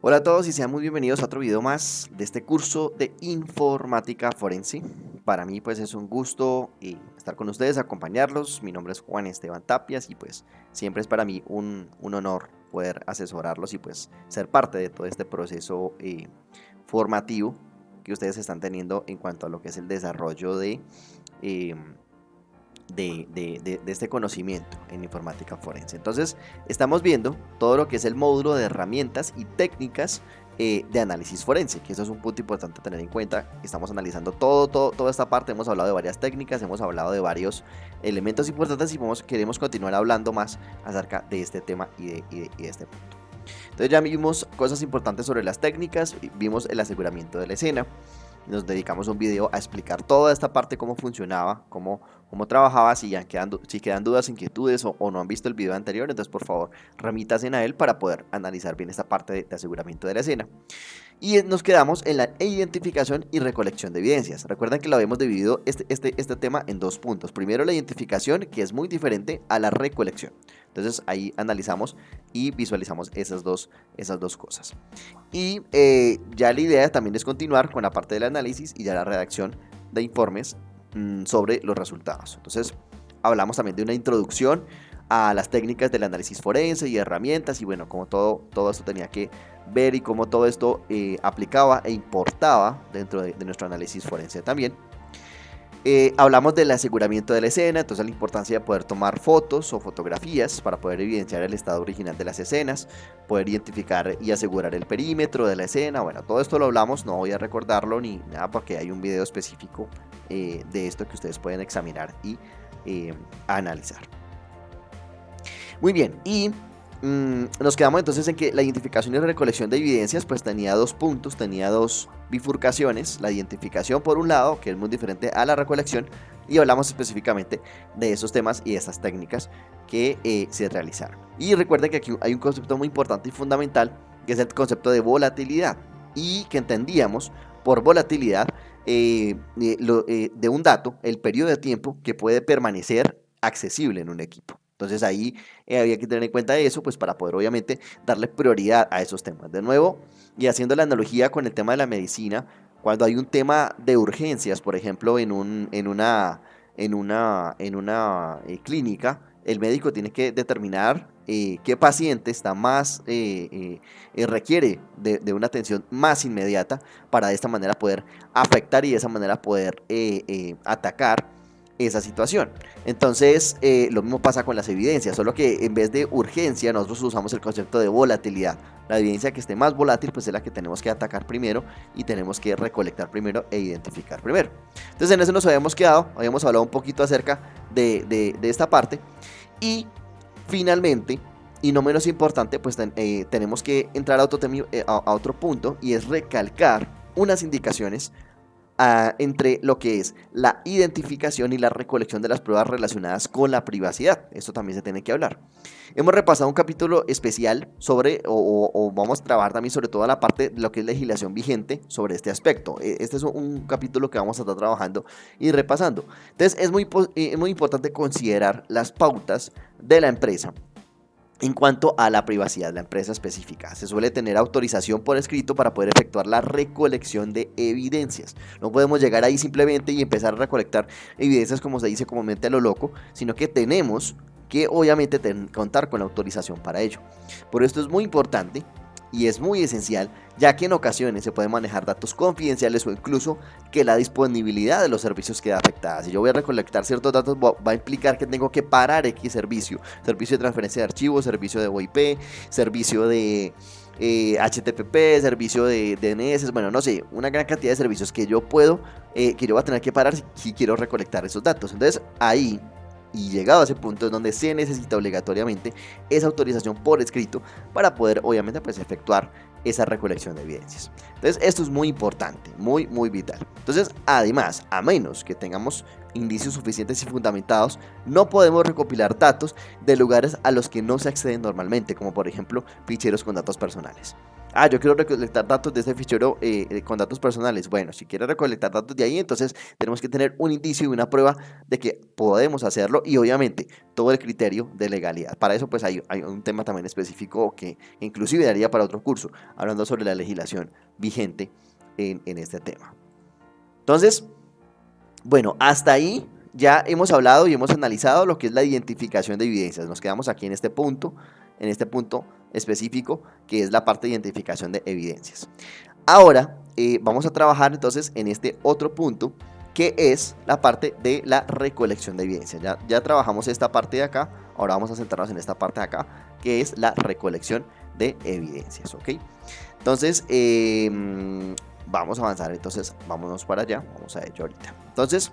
Hola a todos y sean muy bienvenidos a otro video más de este curso de informática forense. Para mí pues es un gusto estar con ustedes, acompañarlos. Mi nombre es Juan Esteban Tapias y pues siempre es para mí un honor poder asesorarlos y pues ser parte de todo este proceso formativo que ustedes están teniendo en cuanto a lo que es el desarrollo eh, de este conocimiento en informática forense. Entonces, estamos viendo todo lo que es el módulo de herramientas y técnicas de análisis forense, que eso es un punto importante a tener en cuenta. Estamos analizando toda esta parte, hemos hablado de varias técnicas, hemos hablado de varios elementos importantes y queremos continuar hablando más acerca de este tema y de este punto. Entonces ya vimos cosas importantes sobre las técnicas, vimos el aseguramiento de la escena. Nos dedicamos un video a explicar toda esta parte, cómo funcionaba, cómo trabajaba. Si quedan dudas, inquietudes o no han visto el video anterior, entonces por favor remítanse a él para poder analizar bien esta parte de aseguramiento de la escena. Y nos quedamos en la identificación y recolección de evidencias. Recuerden que lo habíamos dividido este tema en dos puntos. Primero la identificación, que es muy diferente a la recolección. Entonces ahí analizamos y visualizamos esas dos cosas. Y ya la idea también es continuar con la parte del análisis y ya la redacción de informes sobre los resultados. Entonces hablamos también de una introducción a las técnicas del análisis forense y herramientas y bueno, como todo esto tenía que ver y cómo todo esto aplicaba e importaba dentro de nuestro análisis forense también. Hablamos del aseguramiento de la escena, entonces la importancia de poder tomar fotos o fotografías para poder evidenciar el estado original de las escenas, poder identificar y asegurar el perímetro de la escena. Bueno, todo esto lo hablamos, no voy a recordarlo ni nada porque hay un video específico de esto que ustedes pueden examinar y analizar. Muy bien, y nos quedamos entonces en que la identificación y recolección de evidencias pues tenía dos puntos, tenía dos bifurcaciones. La identificación por un lado, que es muy diferente a la recolección, y hablamos específicamente de esos temas y de esas técnicas que se realizaron. Y recuerden que aquí hay un concepto muy importante y fundamental, que es el concepto de volatilidad, y que entendíamos por volatilidad de un dato, el periodo de tiempo que puede permanecer accesible en un equipo. Entonces ahí había que tener en cuenta eso, pues para poder obviamente darle prioridad a esos temas. De nuevo, y haciendo la analogía con el tema de la medicina, cuando hay un tema de urgencias, por ejemplo, en una clínica, el médico tiene que determinar qué paciente está más, requiere de una atención más inmediata para de esta manera poder afectar y de esa manera poder atacar esa situación. Entonces lo mismo pasa con las evidencias, solo que en vez de urgencia nosotros usamos el concepto de volatilidad. La evidencia que esté más volátil pues es la que tenemos que atacar primero y tenemos que recolectar primero e identificar primero. Entonces en eso nos habíamos quedado, habíamos hablado un poquito acerca de esta parte y finalmente y no menos importante pues tenemos que entrar a otro punto y es recalcar unas indicaciones entre lo que es la identificación y la recolección de las pruebas relacionadas con la privacidad. Esto también se tiene que hablar. Hemos repasado un capítulo especial sobre, o vamos a trabajar también sobre toda la parte de lo que es legislación vigente sobre este aspecto. Este es un capítulo que vamos a estar trabajando y repasando. Entonces es muy importante considerar las pautas de la empresa en cuanto a la privacidad de la empresa específica. Se suele tener autorización por escrito para poder efectuar la recolección de evidencias. No podemos llegar ahí simplemente y empezar a recolectar evidencias como se dice comúnmente a lo loco, sino que tenemos que obviamente contar con la autorización para ello. Por esto es muy importante y es muy esencial, ya que en ocasiones se pueden manejar datos confidenciales o incluso que la disponibilidad de los servicios queda afectada. Si yo voy a recolectar ciertos datos, va a implicar que tengo que parar X servicio de transferencia de archivos, servicio de VoIP, servicio de HTTP, servicio de DNS, bueno, no sé, una gran cantidad de servicios que yo voy a tener que parar si quiero recolectar esos datos. Entonces ahí, y llegado a ese punto es donde se necesita obligatoriamente esa autorización por escrito para poder obviamente pues efectuar esa recolección de evidencias. Entonces esto es muy importante, muy vital. Entonces además, a menos que tengamos indicios suficientes y fundamentados, no podemos recopilar datos de lugares a los que no se acceden normalmente, como por ejemplo ficheros con datos personales. Yo quiero recolectar datos de ese fichero con datos personales. Bueno, si quieres recolectar datos de ahí, entonces tenemos que tener un indicio y una prueba de que podemos hacerlo y obviamente todo el criterio de legalidad. Para eso pues hay un tema también específico que inclusive daría para otro curso, hablando sobre la legislación vigente en este tema. Entonces, bueno, hasta ahí ya hemos hablado y hemos analizado lo que es la identificación de evidencias. Nos quedamos aquí en este punto específico, que es la parte de identificación de evidencias. Ahora vamos a trabajar entonces en este otro punto, que es la parte de la recolección de evidencias. Ya trabajamos esta parte de acá, ahora vamos a centrarnos en esta parte de acá, que es la recolección de evidencias, ¿ok? Entonces, vamos a avanzar, entonces vámonos para allá, vamos a ello ahorita. Entonces,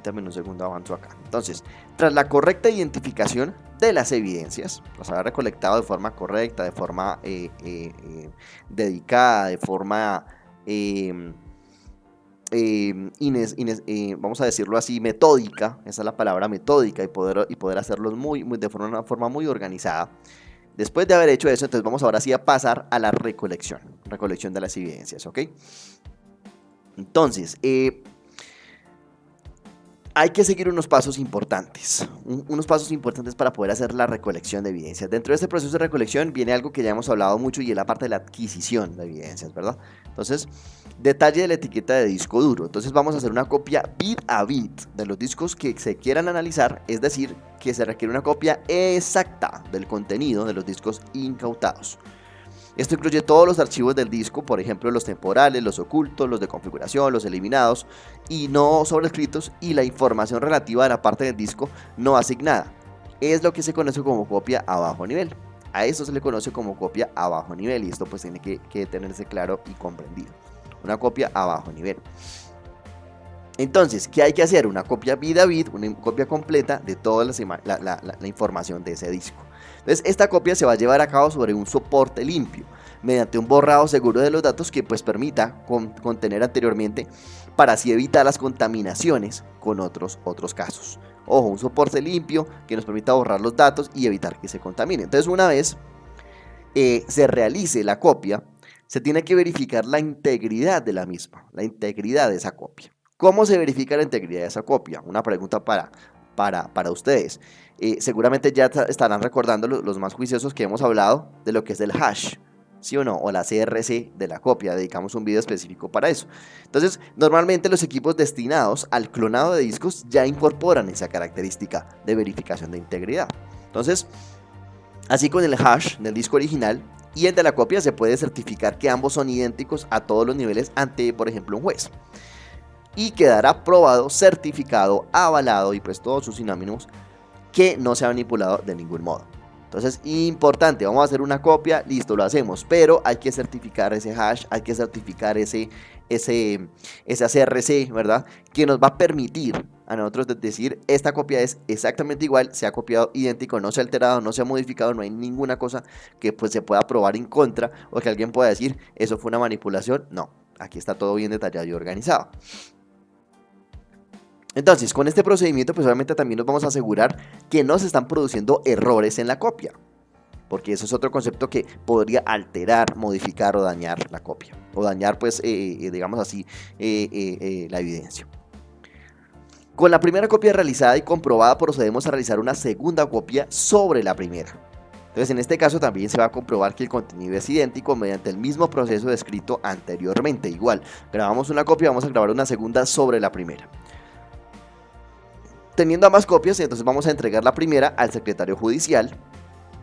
también un segundo avanzo acá. Entonces, tras la correcta identificación de las evidencias, las haber recolectado de forma correcta, de forma dedicada, de forma, vamos a decirlo así, metódica, esa es la palabra, metódica, y poder hacerlo de una forma muy organizada. Después de haber hecho eso, entonces vamos ahora sí a pasar a la recolección de las evidencias, ¿ok? Entonces, hay que seguir unos pasos importantes para poder hacer la recolección de evidencias. Dentro de este proceso de recolección viene algo que ya hemos hablado mucho y es la parte de la adquisición de evidencias, ¿verdad? Entonces, detalle de la etiqueta de disco duro. Entonces vamos a hacer una copia bit a bit de los discos que se quieran analizar, es decir, que se requiere una copia exacta del contenido de los discos incautados. Esto incluye todos los archivos del disco, por ejemplo los temporales, los ocultos, los de configuración, los eliminados y no sobrescritos, y la información relativa a la parte del disco no asignada. Es lo que se conoce como copia a bajo nivel. A esto se le conoce como copia a bajo nivel y esto pues tiene que tenerse claro y comprendido. Una copia a bajo nivel. Entonces, ¿qué hay que hacer? Una copia bit a bit, una copia completa de toda la información de ese disco. Entonces, esta copia se va a llevar a cabo sobre un soporte limpio, mediante un borrado seguro de los datos que pues permita contener anteriormente, para así evitar las contaminaciones con otros casos. Ojo, un soporte limpio que nos permita borrar los datos y evitar que se contamine. Entonces, una vez se realice la copia, se tiene que verificar la integridad de la misma, la integridad de esa copia. ¿Cómo se verifica la integridad de esa copia? Una pregunta para ustedes. Seguramente ya estarán recordando los más juiciosos que hemos hablado de lo que es el hash, ¿sí o no? O la CRC de la copia. Dedicamos un video específico para eso. Entonces, normalmente los equipos destinados al clonado de discos ya incorporan esa característica de verificación de integridad. Entonces, así con el hash del disco original y el de la copia se puede certificar que ambos son idénticos a todos los niveles ante, por ejemplo, un juez. Y quedará probado, certificado, avalado y pues todos sus sinónimos, que no se ha manipulado de ningún modo. Entonces, importante, vamos a hacer una copia, listo, lo hacemos, pero hay que certificar ese hash, hay que certificar esa CRC, ¿verdad? Que nos va a permitir a nosotros decir, esta copia es exactamente igual, se ha copiado idéntico, no se ha alterado, no se ha modificado, no hay ninguna cosa que pues se pueda probar en contra, o que alguien pueda decir, eso fue una manipulación. No, aquí está todo bien detallado y organizado. Entonces, con este procedimiento, pues obviamente también nos vamos a asegurar que no se están produciendo errores en la copia, porque eso es otro concepto que podría alterar, modificar o dañar la copia, o dañar, pues, digamos así, la evidencia. Con la primera copia realizada y comprobada, procedemos a realizar una segunda copia sobre la primera. Entonces, en este caso también se va a comprobar que el contenido es idéntico mediante el mismo proceso descrito anteriormente. Igual, grabamos una copia, vamos a grabar una segunda sobre la primera. Teniendo ambas copias, entonces vamos a entregar la primera al secretario judicial.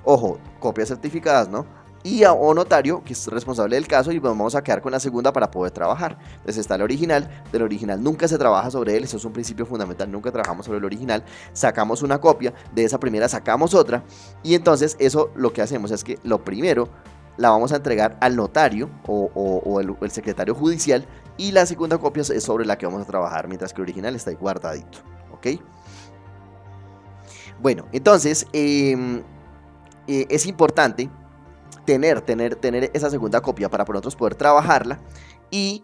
Ojo, copias certificadas, ¿no? Y o notario, que es responsable del caso, y vamos a quedar con la segunda para poder trabajar. Entonces está el original, del original nunca se trabaja sobre él, eso es un principio fundamental, nunca trabajamos sobre el original. Sacamos una copia, de esa primera sacamos otra, y entonces eso lo que hacemos es que lo primero la vamos a entregar al notario o el secretario judicial, y la segunda copia es sobre la que vamos a trabajar, mientras que el original está ahí guardadito, ¿ok? Bueno, entonces es importante tener esa segunda copia para nosotros poder trabajarla y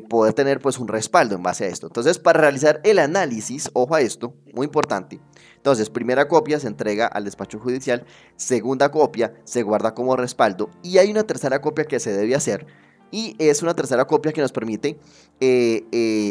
poder tener pues un respaldo en base a esto. Entonces, para realizar el análisis, ojo a esto, muy importante, Entonces, primera copia se entrega al despacho judicial, segunda copia se guarda como respaldo y hay una tercera copia que se debe hacer y es una tercera copia que nos permite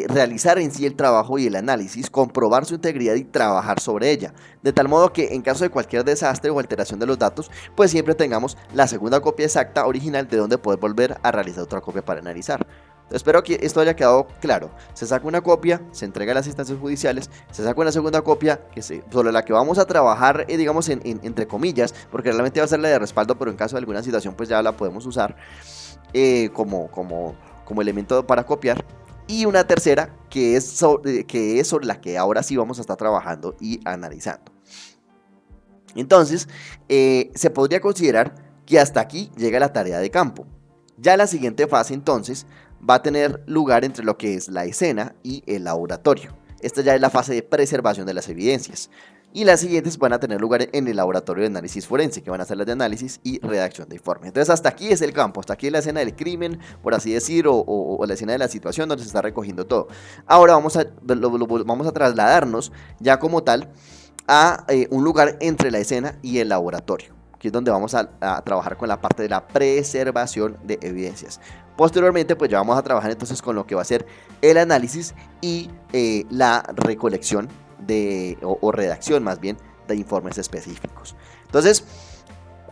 realizar en sí el trabajo y el análisis, comprobar su integridad y trabajar sobre ella, de tal modo que en caso de cualquier desastre o alteración de los datos, pues siempre tengamos la segunda copia exacta original de donde poder volver a realizar otra copia para analizar. Espero que esto haya quedado claro. Se saca una copia, se entrega a las instancias judiciales, se saca una segunda copia sobre la que vamos a trabajar, digamos, entre comillas, porque realmente va a ser la de respaldo, pero en caso de alguna situación, pues ya la podemos usar como elemento para copiar. Y una tercera que es sobre la que ahora sí vamos a estar trabajando y analizando. Entonces, se podría considerar que hasta aquí llega la tarea de campo. Ya la siguiente fase entonces va a tener lugar entre lo que es la escena y el laboratorio. Esta ya es la fase de preservación de las evidencias. Y las siguientes van a tener lugar en el laboratorio de análisis forense, que van a ser las de análisis y redacción de informe. Entonces hasta aquí es el campo, hasta aquí es la escena del crimen, por así decir, o la escena de la situación donde se está recogiendo todo. Ahora vamos a trasladarnos ya como tal a un lugar entre la escena y el laboratorio, que es donde vamos a trabajar con la parte de la preservación de evidencias. Posteriormente, pues ya vamos a trabajar entonces con lo que va a ser el análisis y la recolección o redacción más bien de informes específicos. Entonces,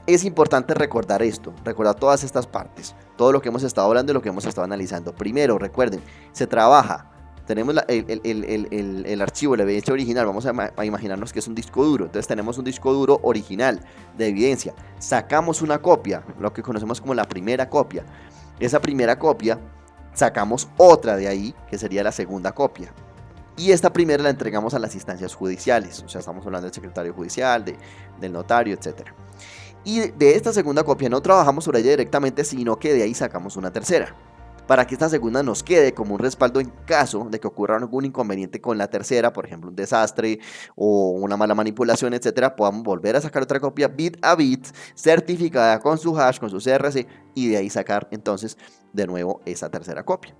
es importante recordar esto, recordar todas estas partes, todo lo que hemos estado hablando y lo que hemos estado analizando. Primero, recuerden, se trabaja. Tenemos el archivo, la evidencia original, vamos a imaginarnos que es un disco duro, entonces tenemos un disco duro original de evidencia, sacamos una copia, lo que conocemos como la primera copia, esa primera copia, sacamos otra de ahí, que sería la segunda copia, y esta primera la entregamos a las instancias judiciales, o sea, estamos hablando del secretario judicial, del notario, etc. Y de esta segunda copia no trabajamos sobre ella directamente, sino que de ahí sacamos una tercera, para que esta segunda nos quede como un respaldo en caso de que ocurra algún inconveniente con la tercera, por ejemplo un desastre o una mala manipulación, etcétera, podamos volver a sacar otra copia bit a bit, certificada con su hash, con su CRC, y de ahí sacar entonces de nuevo esa tercera copia.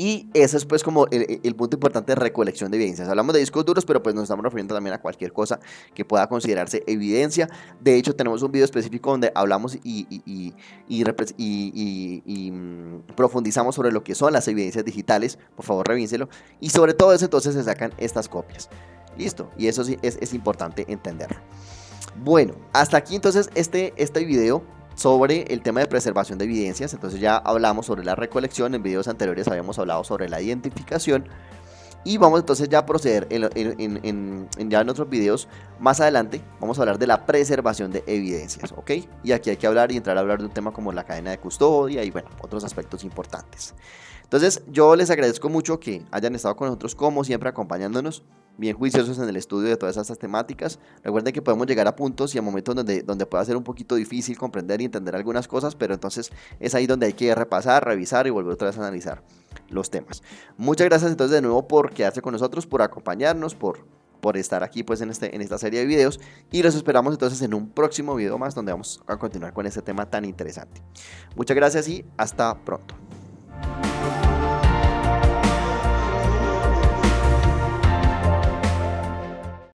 Y ese es pues como el punto importante de recolección de evidencias. Hablamos de discos duros, pero pues nos estamos refiriendo también a cualquier cosa que pueda considerarse evidencia. De hecho, tenemos un video específico donde hablamos y profundizamos sobre lo que son las evidencias digitales. Por favor, revínselo. Y sobre todo eso entonces se sacan estas copias. Listo, y eso sí es importante entenderlo. Bueno, hasta aquí entonces este video sobre el tema de preservación de evidencias. Entonces ya hablamos sobre la recolección, en videos anteriores habíamos hablado sobre la identificación y vamos entonces ya a proceder ya en otros videos más adelante vamos a hablar de la preservación de evidencias, ¿ok? Y aquí hay que hablar y entrar a hablar de un tema como la cadena de custodia y bueno, otros aspectos importantes. Entonces yo les agradezco mucho que hayan estado con nosotros como siempre acompañándonos, bien juiciosos en el estudio de todas estas temáticas. Recuerden que podemos llegar a puntos y a momentos donde pueda ser un poquito difícil comprender y entender algunas cosas, pero entonces es ahí donde hay que repasar, revisar y volver otra vez a analizar los temas. Muchas gracias entonces de nuevo por quedarse con nosotros, por acompañarnos, por estar aquí pues en esta serie de videos y los esperamos entonces en un próximo video más donde vamos a continuar con este tema tan interesante. Muchas gracias y hasta pronto.